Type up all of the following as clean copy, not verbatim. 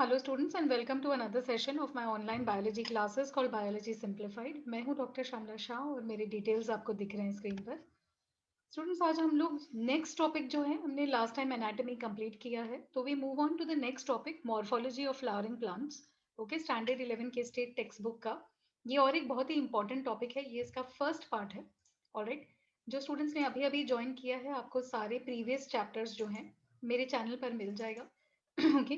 Hello students and welcome to another session of my online biology classes called biology simplified. मैं हूं doctor Shyamala Shah और मेरे details आपको दिख रहे हैं स्क्रीन पर। स्टूडेंट्स, आज हम लोग नेक्स्ट टॉपिक जो है, हमने लास्ट टाइम एनाटॉमी कंप्लीट किया है, तो we move on to the next topic, morphology of flowering plants. Okay, standard 11 के स्टेट टेक्स्ट बुक का ये और एक बहुत ही इंपॉर्टेंट टॉपिक है। ये इसका फर्स्ट पार्ट है। ऑलराइट, जो स्टूडेंट्स ने अभी अभी ज्वाइन किया है, आपको सारे प्रीवियस चैप्टर्स जो हैं मेरे चैनल पर मिल जाएगा। ओके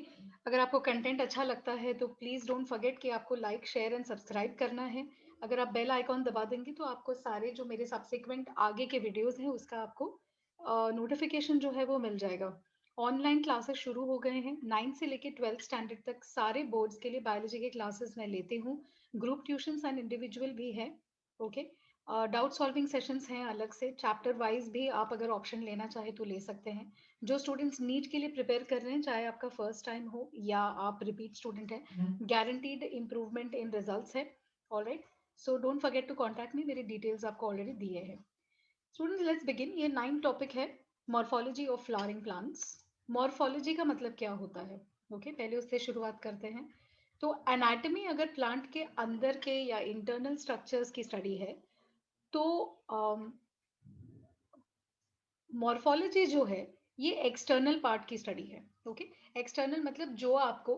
अगर आपको कंटेंट अच्छा लगता है तो प्लीज़ डोंट फॉरगेट कि आपको लाइक शेयर एंड सब्सक्राइब करना है। अगर आप बेल आइकॉन दबा देंगे तो आपको सारे जो मेरे सब्सिक्वेंट आगे के वीडियोस हैं उसका आपको नोटिफिकेशन जो है वो मिल जाएगा। ऑनलाइन क्लासेस शुरू हो गए हैं, 9 से लेके 12th स्टैंडर्ड तक सारे बोर्ड्स के लिए बायोलॉजी के क्लासेस मैं लेती हूँ। ग्रुप ट्यूशंस एंड इंडिविजुअल भी है। ओके, डाउट सॉल्विंग सेशंस हैं अलग से, चैप्टर वाइज भी आप अगर ऑप्शन लेना चाहे तो ले सकते हैं। जो स्टूडेंट्स नीट के लिए प्रिपेयर कर रहे हैं, चाहे आपका फर्स्ट टाइम हो या आप रिपीट स्टूडेंट हैं, गारंटीड इंप्रूवमेंट इन रिजल्ट्स है। Alright, so don't forget to contact me, मेरी डिटेल्स आपको ऑलरेडी दिए हैं। Students, let's begin. ये 9 टॉपिक है, morphology of flowering plants. Morphology का मतलब क्या होता है? ओके, पहले उससे शुरुआत करते हैं। तो एनाटॉमी अगर प्लांट के अंदर के या इंटरनल स्ट्रक्चर्स की स्टडी है, तो मॉर्फोलॉजी जो है ये एक्सटर्नल पार्ट की स्टडी है। ओके, एक्सटर्नल मतलब जो आपको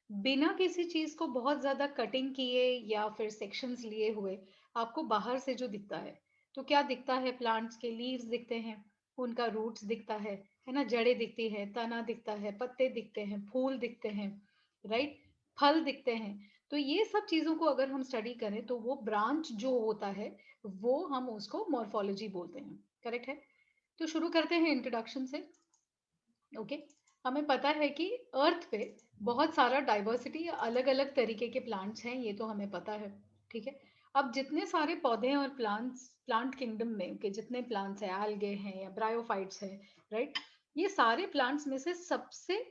बिना किसी चीज को बहुत ज्यादा कटिंग किए या फिर सेक्शंस लिए हुए आपको बाहर से जो दिखता है। तो क्या दिखता है? प्लांट्स के लीव्स दिखते हैं, उनका रूट्स दिखता है ना, जड़ें दिखती है, तना दिखता है, पत्ते दिखते हैं, फूल दिखते हैं, राइट, फल दिखते हैं। तो ये सब चीजों को अगर हम स्टडी करें तो वो ब्रांच जो होता है वो हम उसको मॉर्फोलॉजी बोलते हैं। करेक्ट है? तो शुरू करते हैं इंट्रोडक्शन से। ओके, हमें पता है कि अर्थ पे बहुत सारा डाइवर्सिटी, अलग अलग तरीके के प्लांट्स हैं, ये तो हमें पता है। ठीक है, अब जितने सारे पौधे और प्लांट्स प्लांट किंगडम में के जितने प्लांट्स हैं, एल्गे हैं या ब्रायोफाइट्स हैं, राइट, ये सारे प्लांट्स में से सबसे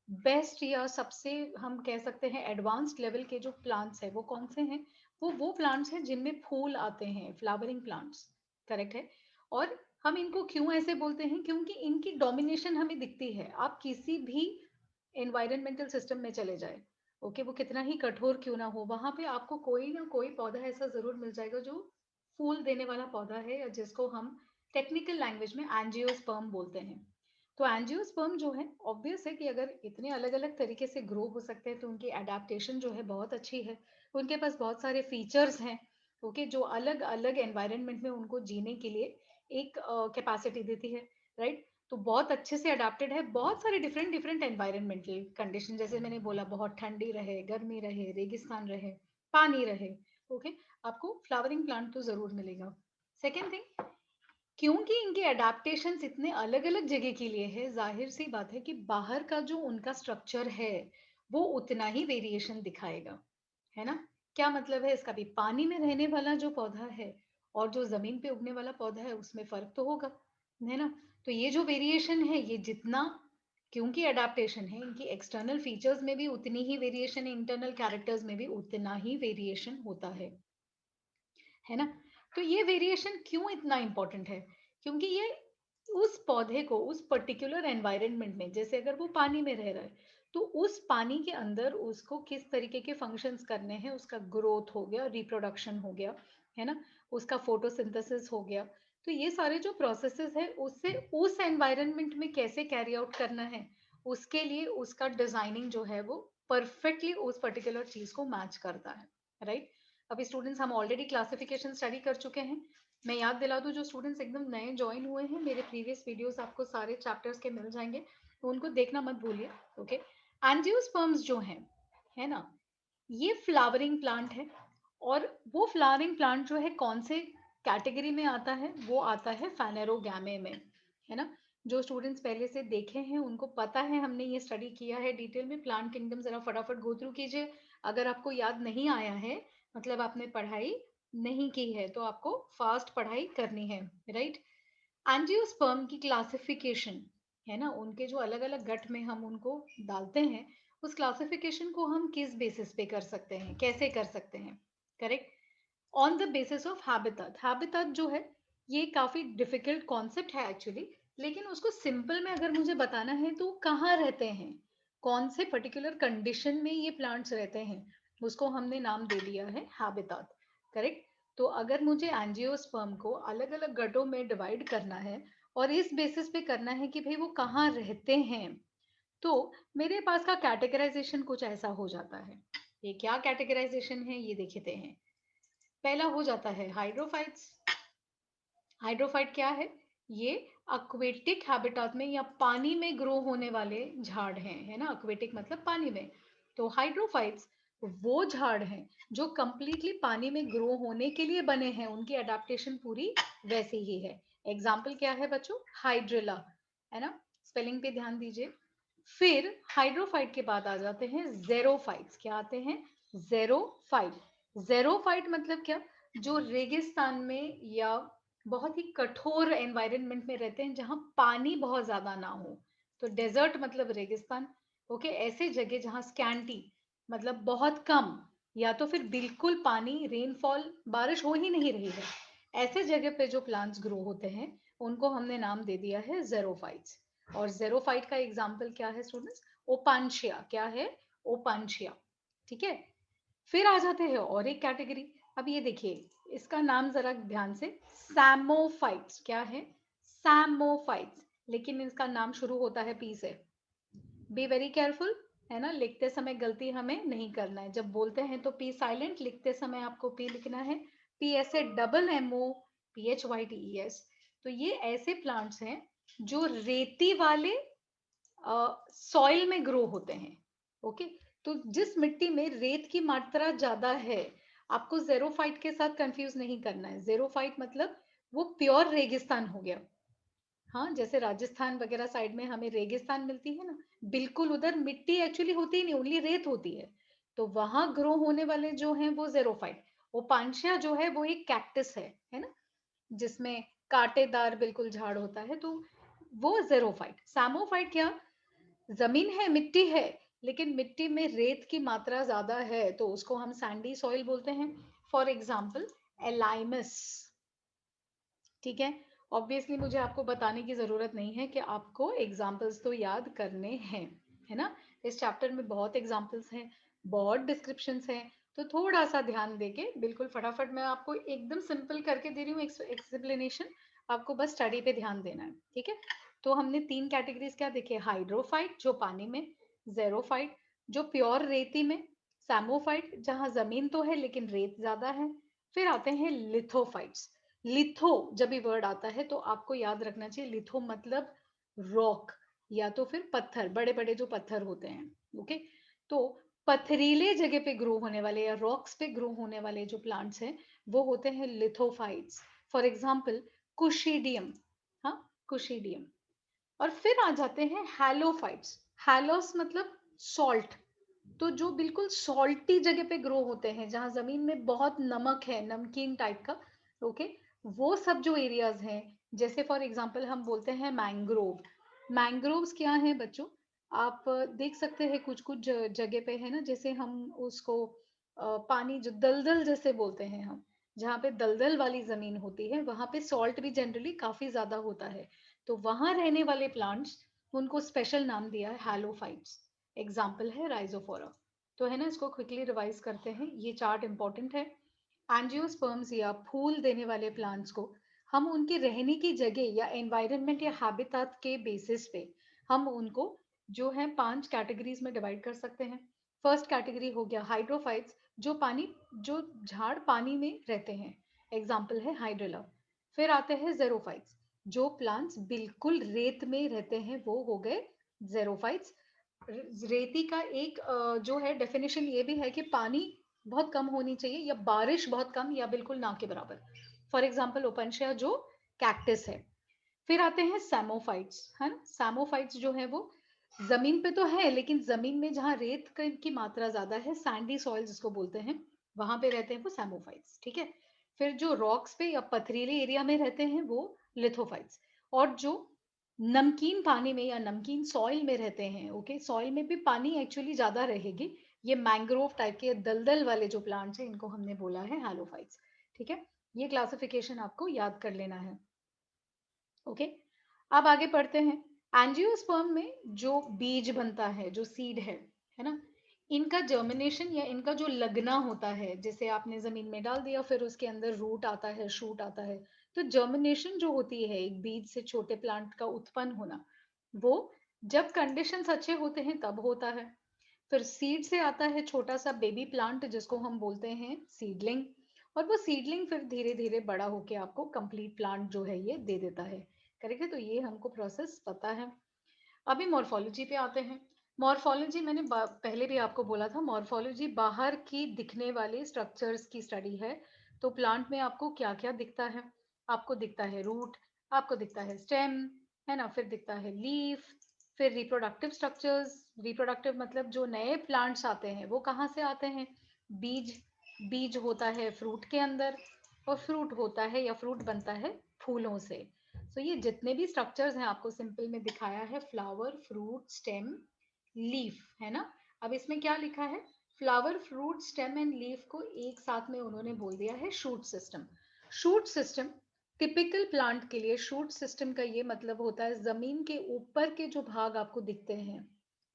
बेस्ट या सबसे हम कह सकते हैं एडवांस्ड लेवल के जो प्लांट्स हैं वो कौन से हैं? वो प्लांट्स हैं जिनमें फूल आते हैं, फ्लावरिंग प्लांट्स। करेक्ट है? और हम इनको क्यों ऐसे बोलते हैं? क्योंकि इनकी डोमिनेशन हमें दिखती है। आप किसी भी एनवायरमेंटल सिस्टम में चले जाए, ओके, वो कितना ही कठोर क्यों ना हो, वहां पे आपको कोई ना कोई पौधा ऐसा जरूर मिल जाएगा जो फूल देने वाला पौधा है, या जिसको हम टेक्निकल लैंग्वेज में एंजियोस्पर्म बोलते हैं। तो एंजियोस्पर्म जो है, ऑब्वियस है कि अगर इतने अलग अलग तरीके से ग्रो हो सकते हैं तो उनकी एडेप्टेशन जो है बहुत अच्छी है। उनके पास बहुत सारे फीचर्स हैं, ओके, जो अलग अलग एनवायरनमेंट में उनको जीने के लिए एक कैपेसिटी देती है। राइट, तो बहुत अच्छे से अडेप्टेड है, बहुत सारे डिफरेंट डिफरेंट एनवायरमेंटल कंडीशन, जैसे मैंने बोला, बहुत ठंडी रहे, गर्मी रहे, रेगिस्तान रहे, पानी रहे, ओके, आपको फ्लावरिंग प्लांट तो जरूर मिलेगा। सेकेंड थिंग, क्योंकि इनके अडेप्टेशंस इतने अलग अलग जगह के लिए है, जाहिर सी बात है कि बाहर का जो उनका स्ट्रक्चर है वो उतना ही वेरिएशन दिखाएगा, है ना। क्या मतलब है इसका भी? पानी में रहने वाला जो पौधा है और जो जमीन पे उगने वाला पौधा है उसमें फर्क तो होगा, है ना। तो ये जो वेरिएशन है ये जितना, क्योंकि अडेप्टेशन है, इनकी एक्सटर्नल फीचर्स में भी उतनी ही वेरिएशन है, इंटरनल कैरेक्टर्स में भी उतना ही वेरिएशन होता है ना। तो ये वेरिएशन क्यों इतना इंपॉर्टेंट है? क्योंकि ये उस पौधे को उस पर्टिकुलर एनवायरनमेंट में, जैसे अगर वो पानी में रह रहा है तो उस पानी के अंदर उसको किस तरीके के फंक्शंस करने हैं, उसका ग्रोथ हो गया, रिप्रोडक्शन हो गया, है ना, उसका फोटोसिंथेसिस हो गया। तो ये सारे जो प्रोसेसेस है उससे उस एनवायरनमेंट में कैसे कैरी आउट करना है, उसके लिए उसका डिजाइनिंग जो है वो परफेक्टली उस पर्टिकुलर चीज को मैच करता है। राइट, अभी स्टूडेंट्स हम ऑलरेडी क्लासिफिकेशन स्टडी कर चुके हैं। मैं याद दिला दूं, जो स्टूडेंट्स एकदम नए ज्वाइन हुए हैं, मेरे प्रीवियस वीडियोस आपको सारे चैप्टर्स के मिल जाएंगे, तो उनको देखना मत भूलिए। ओके, एंजियोस्पर्म्स जो हैं, है ना, ये फ्लावरिंग प्लांट है। और वो फ्लावरिंग प्लांट जो है कौन से कैटेगरी में आता है? वो आता है फेनेरोगैमे में, है ना। जो स्टूडेंट्स पहले से देखे हैं उनको पता है, हमने ये स्टडी किया है डिटेल में। प्लांट किंगडम जरा फटाफट गो थ्रू कीजिए। अगर आपको याद नहीं आया है, मतलब आपने पढ़ाई नहीं की है, तो आपको फास्ट पढ़ाई करनी है। राइट, एंजियोस्पर्म की क्लासिफिकेशन, है ना, उनके जो अलग अलग गट में हम उनको डालते हैं, उस क्लासिफिकेशन को हम किस बेसिस पे कर सकते हैं, कैसे कर सकते हैं? Correct, on the basis of habitat. Habitat जो है ये काफी डिफिकल्ट कॉन्सेप्ट है एक्चुअली, लेकिन उसको सिंपल में अगर मुझे बताना है तो कहाँ रहते हैं, कौन से पर्टिकुलर कंडीशन में ये प्लांट्स रहते हैं, उसको हमने नाम दे दिया है हैबिtat। करेक्ट। तो अगर मुझे एंजियोस्पर्म को अलग अलग गठों में डिवाइड करना है और इस बेसिस पे करना है कि भाई वो कहाँ रहते हैं, तो मेरे पास का कैटेगराइजेशन कुछ ऐसा हो जाता है। ये क्या कैटेगराइजेशन है ये देखते हैं। पहला हो जाता है हाइड्रोफाइट्स। हाइड्रोफाइट क्या है? ये एक्वेटिक हैबिtat में या पानी में ग्रो होने वाले झाड़ हैं, है ना। एक्वेटिक मतलब पानी में। तो हाइड्रोफाइट्स वो झाड़ हैं जो कंप्लीटली पानी में ग्रो होने के लिए बने हैं, उनकी अडेप्टेशन पूरी वैसी ही है। एग्जाम्पल क्या है बच्चों? हाइड्रिला, है ना। स्पेलिंग पे ध्यान दीजिए। फिर हाइड्रोफाइट के बाद आ जाते हैं जेरोफाइट्स। क्या आते हैं? जेरोफाइट। जेरोफाइट मतलब क्या? जो रेगिस्तान में या बहुत ही कठोर एनवायरनमेंट में रहते हैं जहां पानी बहुत ज्यादा ना हो। तो डेजर्ट मतलब रेगिस्तान। ओके, ऐसे जगह जहां स्कैंटी मतलब बहुत कम या तो फिर बिल्कुल पानी रेनफॉल बारिश हो ही नहीं रही है, ऐसे जगह पे जो प्लांट्स ग्रो होते हैं उनको हमने नाम दे दिया है जेरोफाइट्स। और जेरोफाइट का एग्जाम्पल क्या है स्टूडेंट्स? ओपांशिया। क्या है? ओपांशिया। ठीक है। फिर आ जाते हैं और एक कैटेगरी। अब ये देखिए, इसका नाम जरा ध्यान से, सैमोफाइट्स। क्या है? सैमोफाइट्स, लेकिन इसका नाम शुरू होता है पी से। बी वेरी केयरफुल, है ना। लिखते समय गलती हमें नहीं करना है। जब बोलते हैं तो पी साइलेंट, लिखते समय आपको पी लिखना है। पी ऐसे double M O P H Y T E S. तो ये ऐसे प्लांट्स हैं जो रेती वाले सॉइल में ग्रो होते हैं। ओके। तो जिस मिट्टी में रेत की मात्रा ज्यादा है, आपको जेरोफाइट के साथ कंफ्यूज नहीं करना है। जेरोफाइट मतलब वो प्योर रेगिस्तान हो गया। हाँ, जैसे राजस्थान वगैरह साइड में हमें रेगिस्तान मिलती है ना, बिल्कुल उधर मिट्टी एक्चुअली होती ही नहीं, ओनली रेत होती है। तो वहां ग्रो होने वाले जो हैं वो जेरोफाइट। वो पांशिया जो है वो एक कैक्टस है ना, जिसमें कांटेदार बिल्कुल झाड़ होता है, तो वो जेरोफाइट। सैमोफाइट क्या? जमीन है, मिट्टी है, लेकिन मिट्टी में रेत की मात्रा ज्यादा है, तो उसको हम सैंडी सॉइल बोलते हैं। फॉर एग्जाम्पल एलाइमस। ठीक है। ऑब्वियसली मुझे आपको बताने की जरूरत नहीं है कि आपको एग्जाम्पल्स तो याद करने हैं, है ना। इस चैप्टर में बहुत एग्जाम्पल्स हैं, बहुत डिस्क्रिप्शंस हैं, तो थोड़ा सा ध्यान देके बिल्कुल फटाफट मैं आपको एकदम सिंपल करके दे रही हूँ एक्सप्लेनेशन। आपको बस स्टडी पे ध्यान देना है, ठीक है। तो हमने तीन कैटेगरीज क्या देखे? हाइड्रोफाइट जो पानी में, जेरोफाइट जो प्योर रेती में, सैमोफाइट जहां जमीन तो है लेकिन रेत ज्यादा है। फिर आते हैं लिथोफाइट्स। लिथो जब भी वर्ड आता है तो आपको याद रखना चाहिए, लिथो मतलब रॉक या तो फिर पत्थर, बड़े बड़े जो पत्थर होते हैं। ओके। तो पथरीले जगह पे ग्रो होने वाले या रॉक्स पे ग्रो होने वाले जो प्लांट्स हैं वो होते हैं लिथोफाइट्स। For example कुशीडियम। हाँ, कुशीडियम। और फिर आ जाते हैं हैलोफाइट्स। हैलोस मतलब सॉल्ट। तो जो बिल्कुल सॉल्टी जगह पे ग्रो होते हैं जहां जमीन में बहुत नमक है, नमकीन टाइप का। ओके। वो सब जो एरियाज हैं, जैसे फॉर एग्जांपल हम बोलते हैं मैंग्रोव। मैंग्रोव्स क्या है बच्चों? आप देख सकते हैं कुछ कुछ जगह पे है ना, जैसे हम उसको पानी जो दलदल जैसे बोलते हैं हम, जहाँ पे दलदल वाली जमीन होती है वहां पे सॉल्ट भी जनरली काफी ज्यादा होता है। तो वहां रहने वाले प्लांट्स, उनको स्पेशल नाम दिया है हैलोफाइट्स। एग्जाम्पल है राइजोफोरा। तो है ना, इसको क्विकली रिवाइज करते हैं, ये चार्ट इंपॉर्टेंट है। एंजियोस्पर्म्स या फूल देने वाले प्लांट्स को हम उनके रहने की जगह या एनवायरनमेंट या हैबिtat के बेसिस पे हम उनको जो है 5 कैटेगरीज में डिवाइड कर सकते हैं। फर्स्ट कैटेगरी हो गया हाइड्रोफाइट्स, जो झाड़ पानी में रहते हैं। एग्जाम्पल है हाइड्रिला। फिर आते हैं जेरोफाइट्स, जो प्लांट्स बिल्कुल रेत में रहते हैं, वो हो गए जेरोफाइट्स। रेती का एक जो है डेफिनेशन ये भी है कि पानी बहुत कम होनी चाहिए या बारिश बहुत कम या बिल्कुल ना के बराबर। फॉर एग्जाम्पल ओपनशिया जो कैक्टस है। फिर आते हैं सैमोफाइट्स, है ना। सैमोफाइट्स जो है वो जमीन पे तो है, लेकिन जमीन में जहाँ रेत की मात्रा ज्यादा है, सैंडी सॉइल जिसको बोलते हैं, वहां पे रहते हैं वो सैमोफाइट्स। ठीक है। फिर जो रॉक्स पे या पथरीले एरिया में रहते हैं वो लिथोफाइट्स। और जो नमकीन पानी में या नमकीन सॉइल में रहते हैं, ओके, सॉइल में भी पानी एक्चुअली ज्यादा रहेगी, ये मैंग्रोव टाइप के दलदल वाले जो प्लांट्स हैं इनको हमने बोला है हैलोफाइट्स। ठीक है। ये क्लासिफिकेशन आपको याद कर लेना है। ओके। अब आगे पढ़ते हैं। एंजियोस्पर्म में जो बीज बनता है, जो सीड है ना, इनका जर्मिनेशन या इनका जो लगना होता है, जैसे आपने जमीन में डाल दिया फिर उसके अंदर रूट आता है, शूट आता है, तो जर्मिनेशन जो होती है एक बीज से छोटे प्लांट का उत्पन्न होना, वो जब कंडीशंस अच्छे होते हैं तब होता है। फिर सीड से आता है छोटा सा बेबी प्लांट जिसको हम बोलते हैं सीडलिंग, और वो सीडलिंग फिर धीरे धीरे बड़ा होके आपको कंप्लीट प्लांट जो है ये दे देता है। करेक्ट है, तो ये हमको प्रोसेस पता है। अभी मॉर्फोलॉजी पे आते हैं। मॉर्फोलॉजी मैंने पहले भी आपको बोला था, मॉर्फोलॉजी बाहर की दिखने वाले स्ट्रक्चर्स की स्टडी है। तो प्लांट में आपको क्या क्या दिखता है? आपको दिखता है रूट, आपको दिखता है स्टेम, है ना, फिर दिखता है लीफ, फिर रिप्रोडक्टिव स्ट्रक्चर्स। रिप्रोडक्टिव मतलब जो नए प्लांट्स आते हैं वो कहाँ से आते हैं? बीज। बीज होता है फ्रूट के अंदर, और फ्रूट होता है या फ्रूट बनता है फूलों से। तो ये जितने भी स्ट्रक्चर्स हैं आपको सिंपल में दिखाया है, फ्लावर, फ्रूट, स्टेम, लीफ, है ना। अब इसमें क्या लिखा है? Flower, fruit, stem and leaf को एक साथ में उन्होंने बोल दिया है shoot system. Shoot system typical plant के लिए, शूट सिस्टम का ये मतलब होता है जमीन के ऊपर के जो भाग आपको दिखते हैं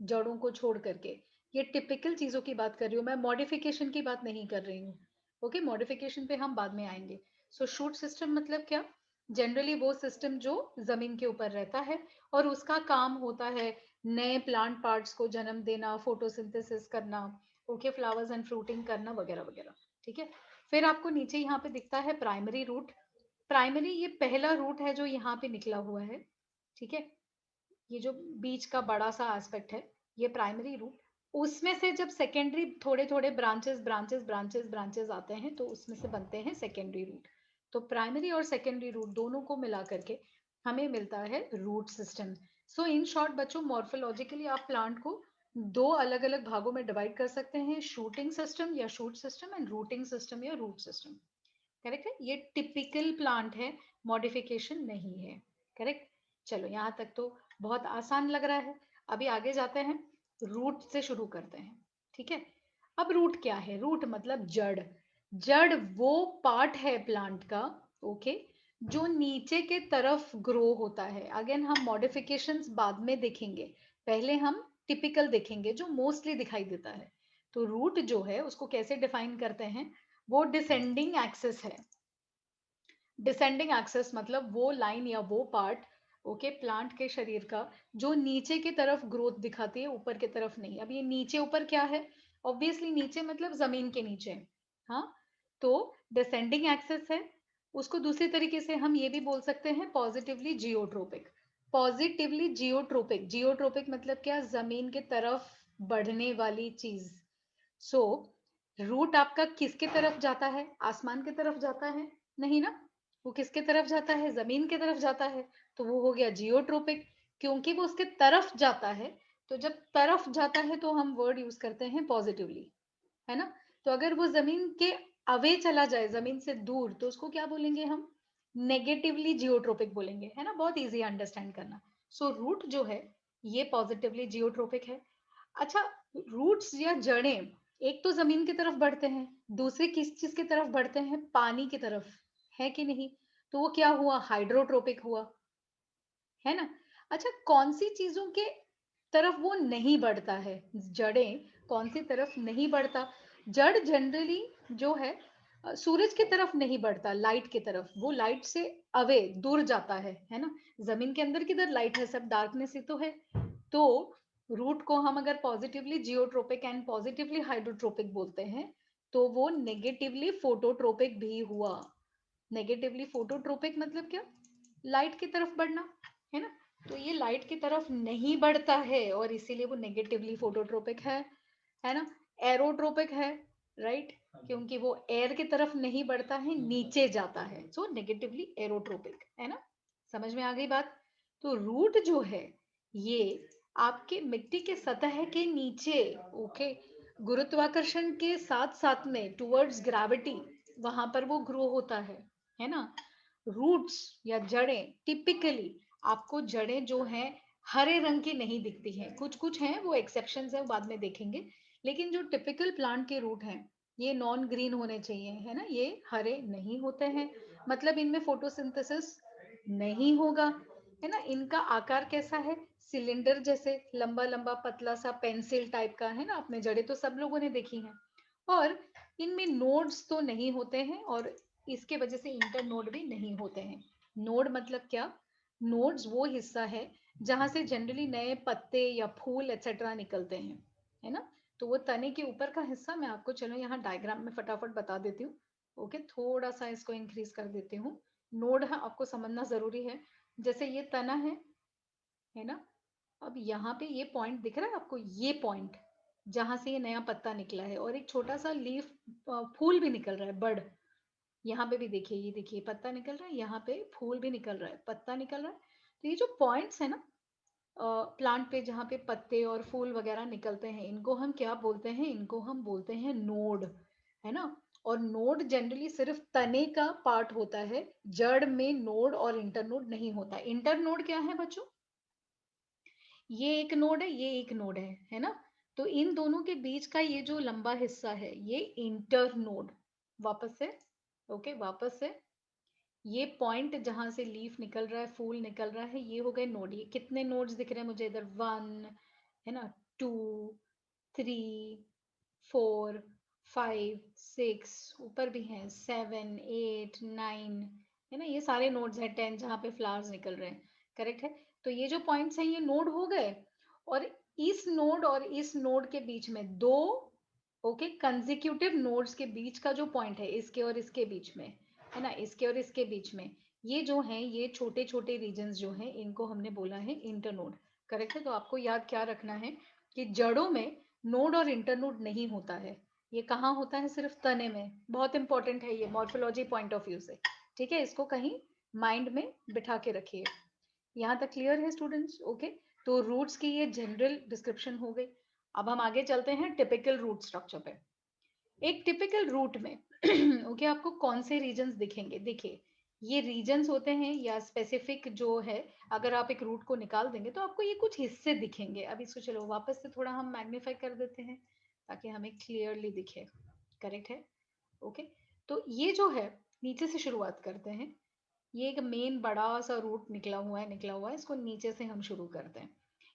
जड़ों को छोड़ करके, ये टिपिकल चीजों की बात कर रही हूँ मैं, मॉडिफिकेशन की बात नहीं कर रही हूँ। ओके, मॉडिफिकेशन पे हम बाद में आएंगे। सो शूट सिस्टम मतलब क्या? जनरली वो सिस्टम जो जमीन के ऊपर रहता है और उसका काम होता है नए प्लांट पार्ट्स को जन्म देना, फोटोसिंथेसिस करना, ओके, फ्लावर्स एंड फ्रूटिंग करना वगैरह वगैरह। ठीक है, फिर आपको नीचे यहाँ पे दिखता है प्राइमरी रूट। प्राइमरी ये पहला रूट है जो यहाँ पे निकला हुआ है। ठीक है, ये जो बीच का बड़ा सा एस्पेक्ट है ये प्राइमरी रूट। उसमें से जब सेकेंडरी थोड़े थोड़े ब्रांचेस ब्रांचेस ब्रांचेस ब्रांचेस आते हैं तो उसमें से बनते हैं सेकेंडरी रूट। तो प्राइमरी और सेकेंडरी रूट दोनों को मिला करके हमें मिलता है root system. So in short बच्चों, मॉर्फोलॉजिकली आप प्लांट को दो अलग अलग भागों में डिवाइड कर सकते हैं, शूटिंग सिस्टम या shoot system and routing system या रूट सिस्टम। करेक्ट है, ये टिपिकल प्लांट है, मॉडिफिकेशन नहीं है। करेक्ट। चलो यहाँ तक तो बहुत आसान लग रहा है। अभी आगे जाते हैं, रूट से शुरू करते हैं। ठीक है, अब रूट क्या है? रूट मतलब जड़। जड़ वो पार्ट है प्लांट का, ओके, जो नीचे के तरफ ग्रो होता है। अगेन हम मॉडिफिकेशंस बाद में देखेंगे, पहले हम टिपिकल देखेंगे जो मोस्टली दिखाई देता है। तो रूट जो है उसको कैसे डिफाइन करते हैं? वो डिसेंडिंग एक्सिस है। डिसेंडिंग एक्सिस मतलब वो लाइन या वो पार्ट, ओके, प्लांट के शरीर का जो नीचे की तरफ ग्रोथ दिखाती है, ऊपर की तरफ नहीं। अब ये नीचे ऊपर क्या है? ऑब्वियसली नीचे मतलब जमीन के नीचे। हाँ, तो डिसेंडिंग एक्सिस है। उसको दूसरी तरीके से हम ये भी बोल सकते हैं positively geotropic. Positively geotropic, geotropic मतलब क्या? जमीन के तरफ बढ़ने वाली चीज। सो रूट आपका किसके तरफ जाता है? आसमान की तरफ जाता है? नहीं ना, वो किसके तरफ जाता है? जमीन की तरफ जाता है। तो वो हो गया जियोट्रोपिक, क्योंकि वो उसके तरफ जाता है। तो जब तरफ जाता है तो हम वर्ड यूज करते हैं पॉजिटिवली, है ना। तो अगर वो जमीन के अवे चला जाए, जमीन से दूर, तो उसको क्या बोलेंगे हम? नेगेटिवली जियोट्रोपिक बोलेंगे, है ना। बहुत इजी अंडरस्टैंड करना। सो रूट जो है ये पॉजिटिवली जियोट्रोपिक है। अच्छा, रूट्स या जड़ें एक तो जमीन की तरफ बढ़ते हैं, दूसरे किस चीज की तरफ बढ़ते हैं? पानी की तरफ, है कि नहीं? तो वो क्या हुआ? हाइड्रोट्रोपिक हुआ, है ना। अच्छा, कौन सी चीजों के तरफ वो नहीं बढ़ता है? जड़ें कौन सी तरफ नहीं बढ़ता? जड़ जनरली जो है सूरज की तरफ नहीं बढ़ता, लाइट की तरफ। वो लाइट से अवे, दूर जाता है ना। जमीन के अंदर किधर लाइट है? सब डार्कनेस ही तो है। तो रूट को हम अगर पॉजिटिवली जियोट्रोपिक एंड पॉजिटिवली हाइड्रोट्रोपिक बोलते हैं, तो वो नेगेटिवली फोटोट्रोपिक भी हुआ। नेगेटिवली फोटोट्रोपिक मतलब क्या? लाइट की तरफ बढ़ना, है ना। तो ये लाइट की तरफ नहीं बढ़ता है और इसीलिए वो नेगेटिवली फोटोट्रोपिक है ना। एरोट्रोपिक है, राइट, क्योंकि वो एयर की तरफ नहीं बढ़ता है, नीचे जाता है। सो नेगेटिवली एरोट्रोपिक, है ना। समझ में आ गई बात? तो रूट जो है ये आपके मिट्टी के सतह के नीचे, ओके, गुरुत्वाकर्षण के साथ साथ में टुवर्ड्स ग्रेविटी, वहां पर वो ग्रो होता है ना। रूट्स या जड़ें टिपिकली, आपको जड़ें जो हैं हरे रंग की नहीं दिखती हैं, कुछ कुछ हैं वो एक्सेप्शंस है, वो बाद में देखेंगे। लेकिन जो टिपिकल प्लांट के रूट हैं ये नॉन ग्रीन होने चाहिए, है ना, ये हरे नहीं होते हैं। मतलब इनमें फोटोसिंथेसिस नहीं होगा, है ना। इनका आकार कैसा है? सिलेंडर जैसे लंबा लंबा पतला सा पेंसिल टाइप का, है ना, आपने जड़ें तो सब लोगों ने देखी हैं। और इनमें नोड्स तो नहीं होते हैं और इसके वजह से इंटर नोड भी नहीं होते हैं। नोड मतलब क्या? नोड्स वो हिस्सा है जहां से जनरली नए पत्ते या फूल एक्सेट्रा निकलते हैं, है ना। तो वो तने के ऊपर का हिस्सा मैं आपको चलो यहाँ डायग्राम में फटाफट बता देती हूँ। ओके, थोड़ा सा इसको इंक्रीज कर देती हूँ। नोड है आपको समझना जरूरी है। जैसे ये तना है ना। अब यहाँ पे ये पॉइंट दिख रहा है आपको, ये पॉइंट जहां से ये नया पत्ता निकला है और एक छोटा सा लीफ फूल भी निकल रहा है, बर्ड। यहाँ पे भी देखिए, ये देखिए पत्ता निकल रहा है, यहाँ पे फूल भी निकल रहा है, पत्ता निकल रहा है। तो ये जो पॉइंट्स है ना प्लांट पे, जहाँ पे पत्ते और फूल वगैरह निकलते हैं, इनको हम क्या बोलते हैं? इनको हम बोलते हैं नोड, है ना। और नोड जनरली सिर्फ तने का पार्ट होता है, जड़ में नोड और इंटरनोड नहीं होता। इंटरनोड क्या है बच्चों? ये एक नोड है, ये एक नोड है ना। तो इन दोनों के बीच का ये जो लंबा हिस्सा है, ये इंटर नोड। वापस से, ओके, वापस से, ये पॉइंट जहां से लीफ निकल रहा है, फूल निकल रहा है, ये हो गए नोड। ये कितने नोड्स दिख रहे हैं मुझे इधर? 1, है ना, 2, 3, 4, 5, 6, ऊपर भी हैं 7, 8, 9, है ना। ये सारे नोड्स हैं। 10 जहाँ पे फ्लावर्स निकल रहे हैं, करेक्ट है। तो ये जो पॉइंट्स हैं ये नोड हो गए। और इस नोड और इस नोड के बीच में दो, ओके, कंसेक्यूटिव नोड्स के बीच का जो पॉइंट है, इसके और इसके बीच में, है ना, इसके और इसके बीच में, ये जो है, ये छोटे छोटे रीजन्स जो हैं, इनको हमने बोला है इंटरनोड, करेक्ट है। तो आपको याद क्या रखना है कि जड़ों में नोड और इंटरनोड नहीं होता है। ये कहाँ होता है? सिर्फ तने में। बहुत इंपॉर्टेंट है ये मॉर्फोलॉजी पॉइंट ऑफ व्यू से, ठीक है। इसको कहीं माइंड में बिठा के रखिए। यहाँ तक क्लियर है स्टूडेंट्स? ओके, तो रूट्स की ये जनरल डिस्क्रिप्शन हो गई। अब हम आगे चलते हैं टिपिकल रूट स्ट्रक्चर पे। एक टिपिकल रूट में ओके आपको कौन से रीजन्स दिखेंगे? देखिए, ये रीजन्स होते हैं या स्पेसिफिक जो है, अगर आप एक रूट को निकाल देंगे तो आपको ये कुछ हिस्से दिखेंगे। अब इसको चलो वापस से थोड़ा हम मैग्नीफाई कर देते हैं ताकि हमें क्लियरली दिखे, करेक्ट है। ओके, तो ये जो है, नीचे से शुरुआत करते हैं। ये एक मेन बड़ा सा रूट निकला हुआ है, इसको नीचे से हम शुरू करते हैं।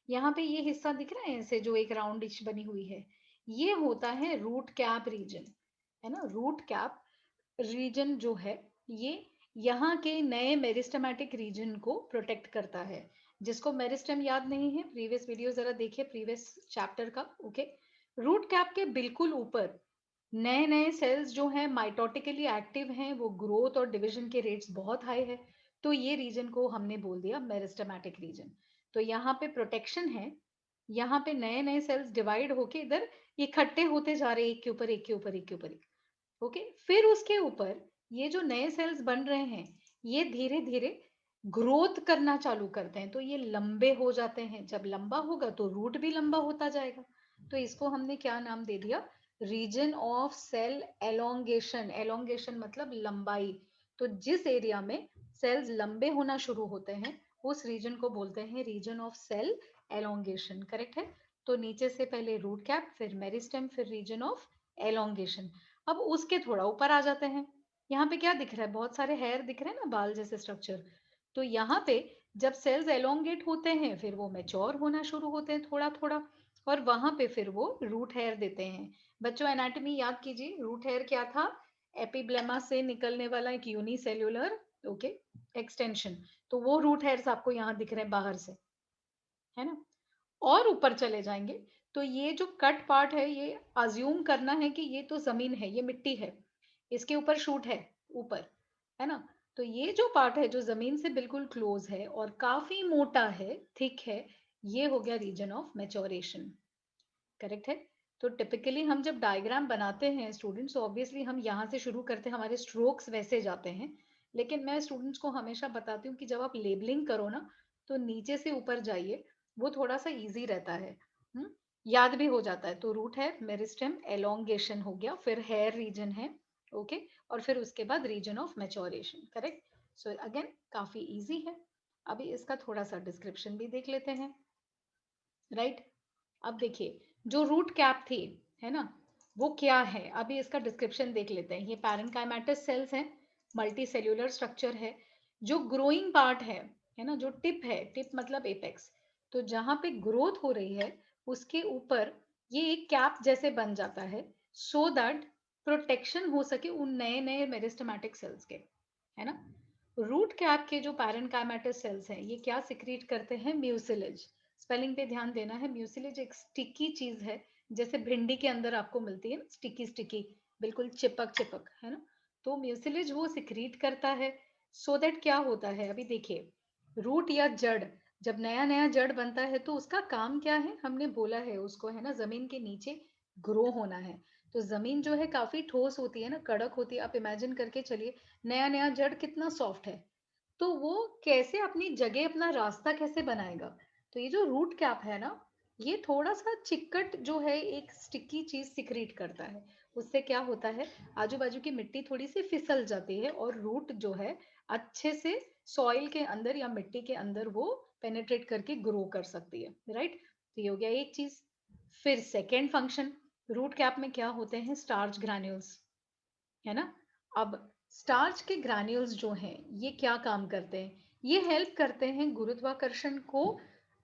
यहाँ पे ये हिस्सा दिख रहा है ऐसे, जो एक राउंडिश बनी हुई है, ये होता है रूट कैप रीजन, है ना। रूट कैप रीजन जो है, ये यहाँ के नए मेरिस्टेमेटिक रीजन को प्रोटेक्ट करता है। जिसको मेरिस्टेम याद नहीं है, प्रीवियस वीडियो जरा देखिए, प्रीवियस चैप्टर का, ओके। रूट कैप के बिल्कुल ऊपर नए नए सेल्स जो हैं माइटोटिकली एक्टिव हैं, वो ग्रोथ और डिवीजन के रेट्स बहुत हाई है। तो ये रीजन को हमने बोल दिया मेरिस्टेमेटिक रीजन। तो यहाँ पे प्रोटेक्शन है, यहाँ पे नए नए सेल्स डिवाइड होके इधर इकट्ठे होते जा रहे हैं, एक के ऊपर एक के ऊपर एक के ऊपर एक, ओके। फिर उसके ऊपर ये जो नए सेल्स बन रहे हैं, ये धीरे धीरे ग्रोथ करना चालू करते हैं, तो ये लंबे हो जाते हैं। जब लंबा होगा तो रूट भी लंबा होता जाएगा। तो इसको हमने क्या नाम दे दिया? Region of cell elongation. Elongation मतलब लंबाई। तो जिस एरिया में सेल्स लंबे होना शुरू होते हैं, उस रीजन को बोलते हैं region of cell elongation, correct है। तो नीचे से पहले रूट कैप, फिर मेरिस्टेम, फिर रीजन ऑफ एलोंगेशन। अब उसके थोड़ा ऊपर आ जाते हैं। यहाँ पे क्या दिख रहा है? बहुत सारे हेयर दिख रहे हैं ना, बाल जैसे स्ट्रक्चर। तो यहाँ पे जब सेल्स एलोंगेट होते हैं, फिर वो मैच्योर होना शुरू होते हैं थोड़ा थोड़ा, और वहां पे फिर वो रूट हेयर देते हैं। बच्चों एनाटॉमी याद कीजिए, रूट हेयर क्या था? एपिब्लेमा से निकलने वाला एक यूनिसेल्युलर, ओके, एक्सटेंशन। तो वो रूट हेयर्स आपको यहाँ दिख रहे हैं बाहर से, है ना। और ऊपर चले जाएंगे तो ये जो कट पार्ट है, ये अज्यूम करना है कि ये तो जमीन है, ये मिट्टी है, इसके ऊपर शूट है ऊपर, है ना। तो ये जो पार्ट है जो जमीन से बिल्कुल क्लोज है और काफी मोटा है, थिक है, ये हो गया रीजन ऑफ मैच्योरेशन, करेक्ट है। तो टिपिकली हम जब डायग्राम बनाते हैं स्टूडेंट्स, ऑब्वियसली हम यहाँ से शुरू करते हैं, हमारे स्ट्रोक्स वैसे जाते हैं। लेकिन मैं स्टूडेंट्स को हमेशा बताती हूँ कि जब आप लेबलिंग करो ना, तो नीचे से ऊपर जाइए, वो थोड़ा सा इजी रहता है, याद भी हो जाता है। तो रूट है, मेरिस्टेम, एलोंगेशन हो गया, फिर हेयर रीजन है, ओके, और फिर उसके बाद region of maturation, correct. So again काफी इजी है। अभी इसका थोड़ा सा डिस्क्रिप्शन भी देख लेते हैं, राइट। अब देखिए, जो रूट कैप थी, है ना, वो क्या है? अभी इसका डिस्क्रिप्शन देख लेते हैं। ये पैरेन्काइमेटस सेल्स हैं, मल्टी सेल्यूलर स्ट्रक्चर है। जो ग्रोइंग पार्ट है ना, जो टिप है, टिप मतलब एपेक्स, तो जहां पे ग्रोथ हो रही है उसके ऊपर ये एक कैप जैसे बन जाता है, सो दैट प्रोटेक्शन हो सके उन नए नए मेरिस्टेमेटिक सेल्स के, है ना। रूट कैप के जो पैरेन्काइमेटस सेल्स हैं ये क्या सिक्रीट करते हैं, म्यूसिलेज। स्पेलिंग पे ध्यान देना है। म्यूसिलेज एक स्टिकी चीज है, जैसे भिंडी के अंदर आपको मिलती है ना, स्टिकी स्टिकी, बिल्कुल चिपक चिपक, है ना। तो म्यूसिलेज वो सिक्रीट करता है, सो दैट क्या होता है, अभी देखिए, रूट या जड़, जब नया नया जड़ बनता है तो उसका काम क्या है, हमने बोला है उसको, है ना, जमीन के नीचे ग्रो होना है। तो जमीन जो है काफी ठोस होती है ना, कड़क होती है। आप इमेजिन करके चलिए, नया नया जड़ कितना सॉफ्ट है, तो वो कैसे अपनी जगह, अपना रास्ता कैसे बनाएगा। तो ये जो रूट कैप है ना, ये थोड़ा सा चिकट जो है, एक स्टिकी चीज सिक्रीट करता है। उससे क्या होता है, आजू बाजू की मिट्टी थोड़ी सी फिसल जाती है और रूट जो है अच्छे से सॉइल के अंदर या मिट्टी के अंदर वो पेनेट्रेट करके ग्रो कर सकती है, राइट। तो ये हो गया एक चीज। फिर सेकेंड फंक्शन, रूट कैप में क्या होते हैं, स्टार्च ग्रैन्यूल्स, है ना। अब स्टार्च के ग्रैन्यूल्स जो हैं ये क्या काम करते हैं, ये हेल्प करते हैं गुरुत्वाकर्षण को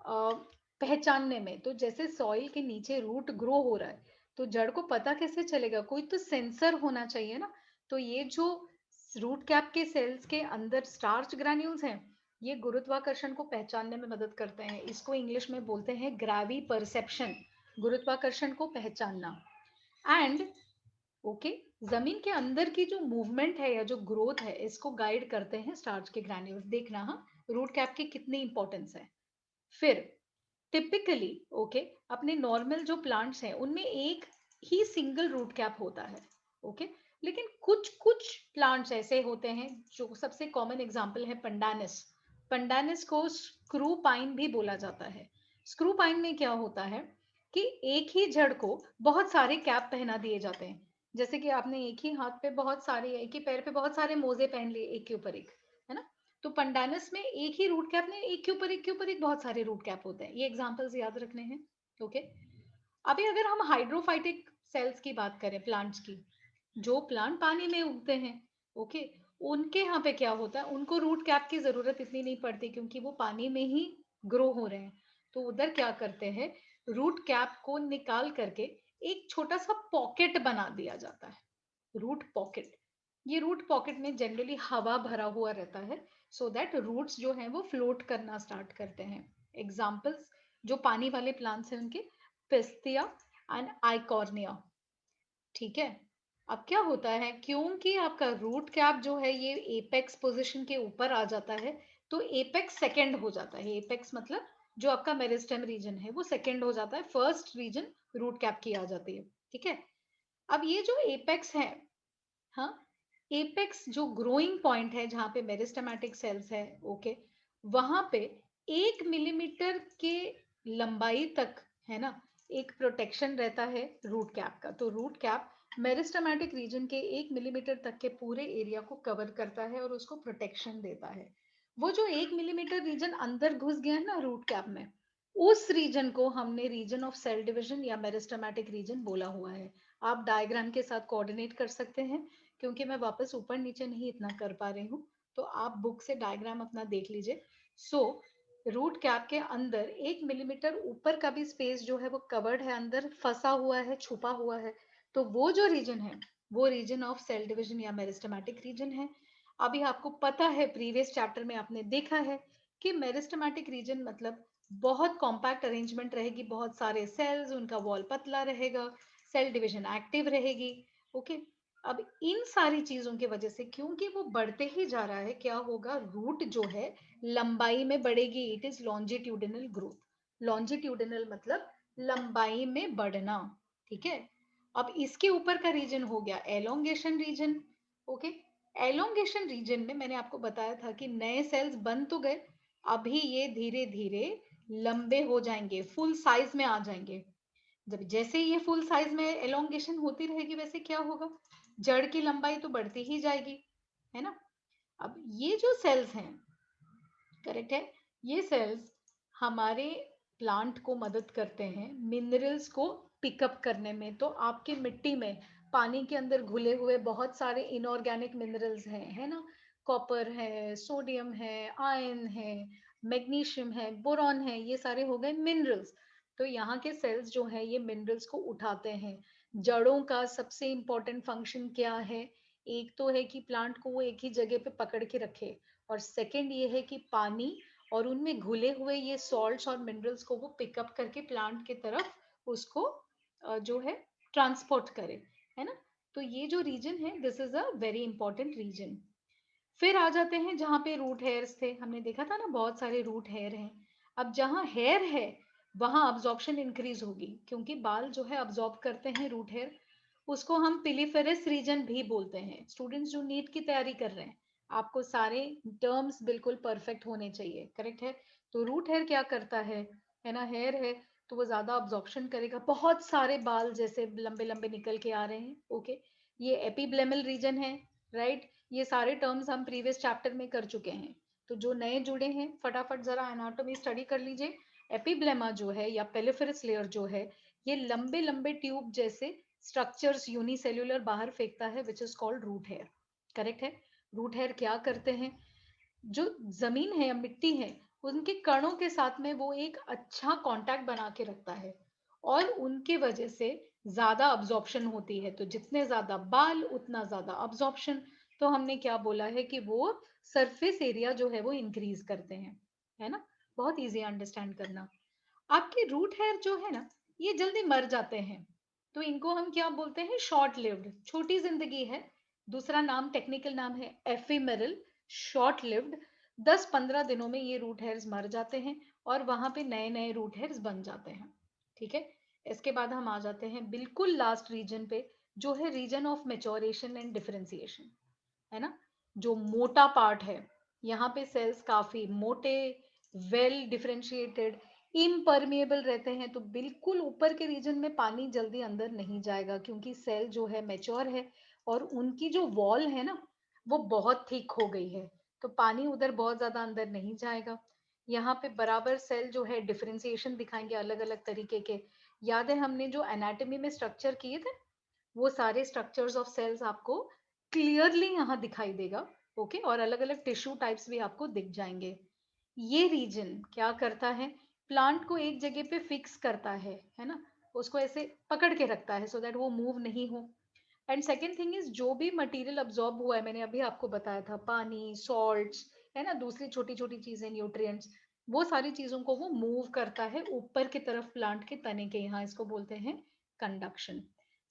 पहचानने में। तो जैसे सॉइल के नीचे रूट ग्रो हो रहा है, तो जड़ को पता कैसे चलेगा, कोई तो सेंसर होना चाहिए ना। तो ये जो रूट कैप के सेल्स के अंदर स्टार्च ग्रैन्यूल्स हैं, ये गुरुत्वाकर्षण को पहचानने में मदद करते हैं। इसको इंग्लिश में बोलते हैं ग्रेवी परसेप्शन, गुरुत्वाकर्षण को पहचानना। एंड ओके, जमीन के अंदर की जो मूवमेंट है या जो ग्रोथ है, इसको गाइड करते हैं स्टार्च के ग्रैन्यूल्स। देखना, हाँ, रूट कैप की कितनी इंपॉर्टेंस है। फिर टिपिकली ओके, अपने नॉर्मल जो प्लांट्स हैं उनमें एक ही सिंगल रूट कैप होता है, ओके। लेकिन कुछ कुछ प्लांट्स ऐसे होते हैं, जो सबसे कॉमन एग्जांपल है पंडानस। पंडानस को स्क्रू पाइन भी बोला जाता है। स्क्रू पाइन में क्या होता है कि एक ही जड़ को बहुत सारे कैप पहना दिए जाते हैं। जैसे कि आपने एक ही हाथ पे बहुत सारे, एक ही पैर पे बहुत सारे मोजे पहन लिए एक के ऊपर एक, है ना। तो पंडानस में एक ही रूट कैप में एक के ऊपर एक के ऊपर एक बहुत सारे रूट कैप होते हैं। ये एग्जांपल्स याद रखने हैं, ओके। अभी अगर हम हाइड्रोफाइटिक सेल्स की बात करें, प्लांट्स की, जो प्लांट पानी में उगते हैं, ओके, उनके यहाँ पे क्या होता है, उनको रूट कैप की जरूरत इतनी नहीं पड़ती क्योंकि वो पानी में ही ग्रो हो रहे हैं। तो उधर क्या करते हैं, रूट कैप को निकाल करके एक छोटा सा पॉकेट बना दिया जाता है, रूट पॉकेट। ये रूट पॉकेट में जनरली हवा भरा हुआ रहता है, सो दैट रूट्स जो हैं वो फ्लोट करना स्टार्ट करते हैं। एग्जाम्पल्स जो पानी वाले प्लांट्स हैं उनके, पिस्तिया एंड आइकॉर्निया, ठीक है। अब क्या होता है, क्योंकि आपका रूट कैप जो है ये एपेक्स पोजीशन के ऊपर आ जाता है, तो एपेक्स सेकंड हो जाता है। एपेक्स मतलब जो आपका मेरिस्टेम रीजन है वो सेकंड हो जाता है, फर्स्ट रीजन रूट कैप की आ जाती है, ठीक है। अब ये जो एपेक्स है, हाँ, एपेक्स जो ग्रोइंग पॉइंट है जहां पे मेरिस्टेमेटिक सेल्स है, ओके, वहां पे 1 मिलीमीटर के लंबाई तक, है ना, एक प्रोटेक्शन रहता है रूट कैप का। तो रूट कैप मेरिस्टेमेटिक रीजन के 1 मिलीमीटर तक के पूरे एरिया को कवर करता है और उसको प्रोटेक्शन देता है। वो जो 1 मिलीमीटर रीजन अंदर घुस गया है ना रूट कैप में, उस रीजन को हमने रीजन ऑफ सेल डिविजन या मेरिस्टेमेटिक रीजन बोला हुआ है। आप डायग्राम के साथ कोऑर्डिनेट कर सकते हैं, क्योंकि मैं वापस ऊपर नीचे नहीं इतना कर पा रही हूँ, तो आप बुक से डायग्राम अपना देख लीजिए। सो रूट कैप के अंदर 1 मिलीमीटर ऊपर का भी स्पेस जो है वो कवर्ड है, अंदर फंसा हुआ है, छुपा हुआ है। तो वो जो रीजन है वो रीजन ऑफ सेल डिविजन या मेरिस्टेमेटिक रीजन है। अभी आपको पता है, प्रीवियस चैप्टर में आपने देखा है कि मेरिस्टेमेटिक रीजन मतलब बहुत कॉम्पैक्ट अरेंजमेंट रहेगी, बहुत सारे सेल्स, उनका वॉल पतला रहेगा, सेल डिविजन एक्टिव रहेगी, ओके। अब इन सारी चीजों की वजह से, क्योंकि वो बढ़ते ही जा रहा है, क्या होगा, रूट जो है लंबाई में बढ़ेगी। It is longitudinal growth. Longitudinal मतलब लंबाई में बढ़ना, ठीक है। अब इसके ऊपर का रीजन हो गया elongation region, okay. Elongation region में मैंने आपको बताया था कि नए सेल्स बन तो गए, अभी ये धीरे धीरे लंबे हो जाएंगे, फुल साइज में आ जाएंगे। जब जैसे ये फुल साइज में एलोंगेशन होती रहेगी, वैसे क्या होगा, जड़ की लंबाई तो बढ़ती ही जाएगी, है ना। अब ये जो सेल्स हैं, करेक्ट है, ये सेल्स हमारे प्लांट को मदद करते हैं मिनरल्स को पिकअप करने में। तो आपकी मिट्टी में पानी के अंदर घुले हुए बहुत सारे इनऑर्गेनिक मिनरल्स हैं, है ना। कॉपर है, सोडियम है, आयरन है, मैग्नीशियम है, बोरॉन है, ये सारे हो गए मिनरल्स। तो यहाँ के सेल्स जो है ये मिनरल्स को उठाते हैं। जड़ों का सबसे इम्पोर्टेंट फंक्शन क्या है? एक तो है कि प्लांट को वो एक ही जगह पे पकड़ के रखे, और सेकंड ये है कि पानी और उनमें घुले हुए ये सॉल्ट्स और मिनरल्स को वो पिकअप करके प्लांट की तरफ उसको जो है ट्रांसपोर्ट करे, है ना। तो ये जो रीजन है this is a very important region. फिर आ जाते हैं जहाँ पे रूट हेयर्स थे, हमने देखा था ना बहुत सारे रूट हेयर हैं। अब जहाँ हेयर है वहां अब्जॉर्प्शन इंक्रीज होगी, क्योंकि बाल जो है अब्जॉर्ब करते हैं रूट हेयर। उसको हम पिलिफेरस रीजन भी बोलते हैं। स्टूडेंट्स जो नीट की तैयारी कर रहे हैं, आपको सारे टर्म्स बिल्कुल परफेक्ट होने चाहिए, करेक्ट है। तो रूट हेयर क्या करता है ना, हेयर है तो वो ज्यादा अब्जॉर्प्शन करेगा। बहुत सारे बाल जैसे लंबे लंबे निकल के आ रहे हैं, ओके, ये एपिब्लेमल रीजन है, राइट। ये सारे टर्म्स हम प्रीवियस चैप्टर में कर चुके हैं। तो जो नए जुड़े हैं फटाफट जरा एनाटॉमी स्टडी कर लीजिए। एपिब्लेमा जो है या पेलिफेरस लेयर जो है, ये लंबे लंबे ट्यूब जैसे स्ट्रक्चर्स यूनिसेल्युलर बाहर फेंकता है, which is called root hair, correct है। रूट हेयर क्या करते हैं? जो जमीन है या मिट्टी है उनके कणों के साथ में वो एक अच्छा कांटेक्ट बना के रखता है, और उनके वजह से ज्यादा अब्जॉर्प्शन होती है। तो जितने ज्यादा बाल उतना ज्यादा अब्जॉर्प्शन। तो हमने क्या बोला है कि वो सरफेस एरिया जो है वो इंक्रीज करते हैं, है ना। बहुत इजी अंडरस्टैंड करना। आपके रूट हेयर जो है ना, ये जल्दी मर जाते हैं, तो इनको हम क्या बोलते हैं? शॉर्ट लिव्ड, छोटी जिंदगी है। दूसरा नाम, टेक्निकल नाम है एफिमेरल, शॉर्ट लिव्ड। 10-15 दिनों में ये रूट हेयर्स मर जाते हैं और वहां पे नए नए रूट हेयर्स बन जाते हैं, ठीक है। इसके बाद हम आ जाते हैं बिल्कुल लास्ट रीजन पे, जो है region of maturation and differentiation, है ना। जो मोटा पार्ट है, यहाँ पे सेल्स काफी मोटे, वेल डिफरेंशिएटेड, इम्परमिएबल रहते हैं। तो बिल्कुल ऊपर के रीजन में पानी जल्दी अंदर नहीं जाएगा, क्योंकि सेल जो है मेच्योर है और उनकी जो वॉल है ना वो बहुत थिक हो गई है। तो पानी उधर बहुत ज्यादा अंदर नहीं जाएगा। यहाँ पे बराबर सेल जो है डिफरेंशिएशन दिखाएंगे अलग अलग तरीके के। याद है हमने जो एनाटॉमी में स्ट्रक्चर किए थे, वो सारे स्ट्रक्चर्स ऑफ सेल्स आपको क्लियरली यहाँ दिखाई देगा, ओके। और अलग अलग टिश्यू टाइप्स भी आपको दिख जाएंगे। ये रीजन क्या करता है? प्लांट को एक जगह पे फिक्स करता है ना, उसको ऐसे पकड़ के रखता है सो दैट वो मूव नहीं हो। एंड सेकेंड थिंग इज, जो भी मटेरियल अब्सॉर्ब हुआ है, मैंने अभी आपको बताया था, पानी, सॉल्ट्स, है ना, दूसरी छोटी छोटी चीजें, न्यूट्रिएंट्स, वो सारी चीजों को वो मूव करता है ऊपर की तरफ प्लांट के तने के यहाँ। इसको बोलते हैं कंडक्शन।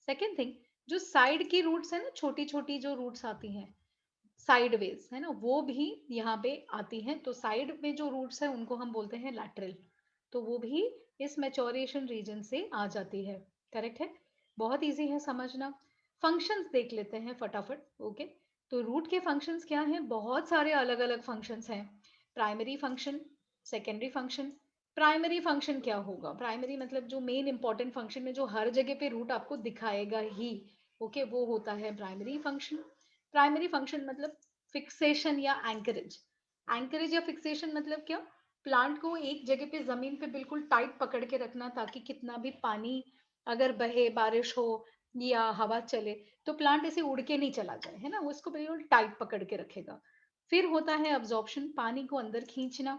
सेकेंड थिंग, जो साइड की रूट्स है ना, छोटी छोटी जो रूट्स आती हैं साइडवेज, है ना, वो भी यहाँ पे आती हैं। तो साइड में जो रूट्स है उनको हम बोलते हैं लैटरल। तो वो भी इस मैच्योरेशन रीजन से आ जाती है, करेक्ट है। बहुत इजी है समझना। फंक्शंस देख लेते हैं फटाफट, ओके। तो रूट के फंक्शंस क्या हैं? बहुत सारे अलग अलग फंक्शंस हैं। Primary function, secondary function. Primary function क्या होगा? प्राइमरी मतलब जो मेन इंपॉर्टेंट फंक्शन है, जो हर जगह पे रूट आपको दिखाएगा ही, ओके, वो होता है प्राइमरी फंक्शन। प्राइमरी फंक्शन मतलब फिक्सेशन या एंकरेज। एंकरेज या फिक्सेशन मतलब क्या? प्लांट को एक जगह पे जमीन पे बिल्कुल टाइट पकड़ के रखना, ताकि कितना भी पानी अगर बहे, बारिश हो या हवा चले, तो प्लांट ऐसे उड़ के नहीं चला जाए, है ना, वो इसको बिल्कुल टाइट पकड़ के रखेगा। फिर होता है अब्जॉर्प्शन, पानी को अंदर खींचना,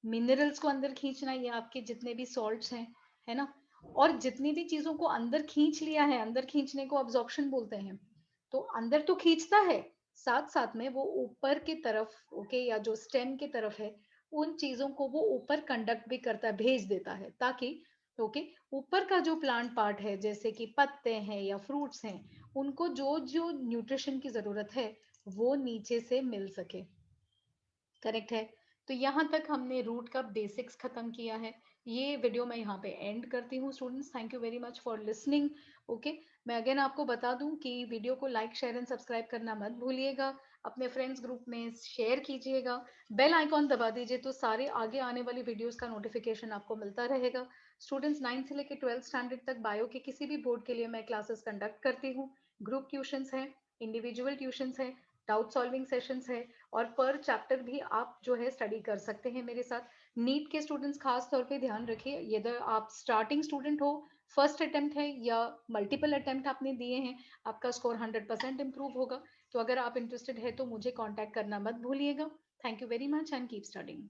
मिनरल्स को अंदर खींचना, ये आपके जितने भी सॉल्ट्स हैं, है ना। और जितनी भी चीजों को अंदर खींच लिया है, अंदर खींचने को अब्जॉर्प्शन बोलते हैं। तो अंदर तो खींचता है, साथ साथ में वो ऊपर की तरफ, ओके, या जो स्टेम की तरफ है, उन चीजों को वो ऊपर कंडक्ट भी करता है, भेज देता है, ताकि ओके ऊपर का जो प्लांट पार्ट है, जैसे कि पत्ते हैं या फ्रूट्स हैं, उनको जो जो न्यूट्रिशन की जरूरत है वो नीचे से मिल सके, करेक्ट है। तो यहाँ तक हमने रूट का बेसिक्स खत्म किया है। ये वीडियो मैं यहाँ पे एंड करती हूँ students. Thank you very much for listening, okay. मैं अगेन आपको बता दूं कि वीडियो को लाइक, शेयर एंड सब्सक्राइब करना मत भूलिएगा। अपने फ्रेंड्स ग्रुप में शेयर कीजिएगा। बेल आइकॉन दबा दीजिए, तो सारे आगे आने वाली वीडियोस का नोटिफिकेशन आपको मिलता रहेगा। स्टूडेंट्स 9th से लेकर 12th स्टैंडर्ड तक बायो के किसी भी बोर्ड के लिए मैं क्लासेस कंडक्ट करती हूँ। ग्रुप ट्यूशंस हैं, इंडिविजुअल ट्यूशंस हैं, डाउट सॉल्विंग सेशंस है, और पर चैप्टर भी आप जो है स्टडी कर सकते हैं मेरे साथ। नीट के स्टूडेंट्स खास तौर पे ध्यान रखिए, यदि आप स्टार्टिंग स्टूडेंट हो, फर्स्ट अटेम्प्ट है या मल्टीपल अटेम्प्ट आपने दिए हैं, आपका स्कोर 100% इम्प्रूव होगा। तो अगर आप इंटरेस्टेड है तो मुझे कॉन्टैक्ट करना मत भूलिएगा। Thank you very much and keep studying.